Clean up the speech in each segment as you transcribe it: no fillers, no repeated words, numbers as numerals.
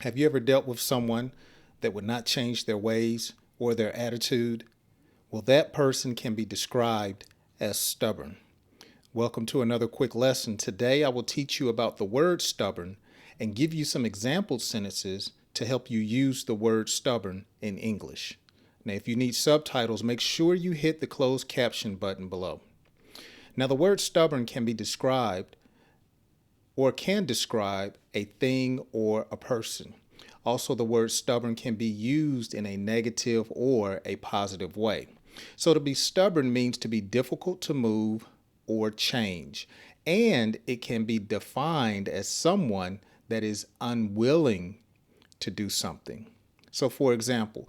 Have you ever dealt with someone that would not change their ways or their attitude? Well, that person can be described as stubborn. Welcome to another quick lesson. Today I will teach you about the word stubborn and give you some example sentences to help you use the word stubborn in English. Now, if you need subtitles, make sure you hit the closed caption button below. Now, the word stubborn can be described or can describe a thing or a person. Also, the word stubborn can be used in a negative or a positive way. So to be stubborn means to be difficult to move or change, and it can be defined as someone that is unwilling to do something. So for example,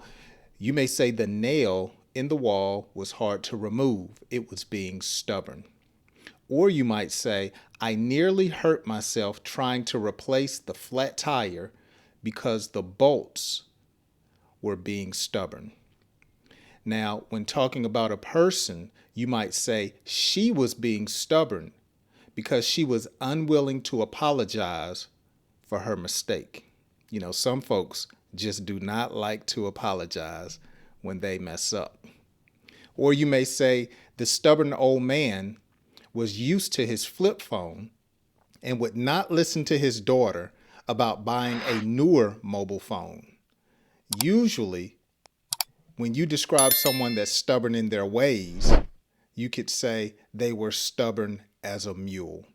you may say the nail in the wall was hard to remove. It was being stubborn. Or you might say, I nearly hurt myself trying to replace the flat tire because the bolts were being stubborn. Now, when talking about a person, you might say she was being stubborn because she was unwilling to apologize for her mistake. You know, some folks just do not like to apologize when they mess up. Or you may say the stubborn old man was used to his flip phone and would not listen to his daughter about buying a newer mobile phone. Usually, when you describe someone that's stubborn in their ways, you could say they were stubborn as a mule.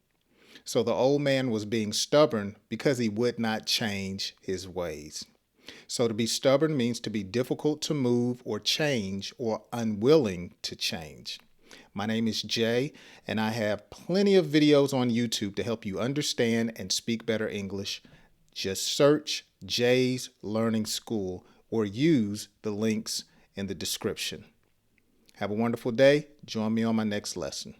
So the old man was being stubborn because he would not change his ways. So to be stubborn means to be difficult to move or change or unwilling to change. My name is Jay, and I have plenty of videos on YouTube to help you understand and speak better English. Just search Jay's Learning School or use the links in the description. Have a wonderful day. Join me on my next lesson.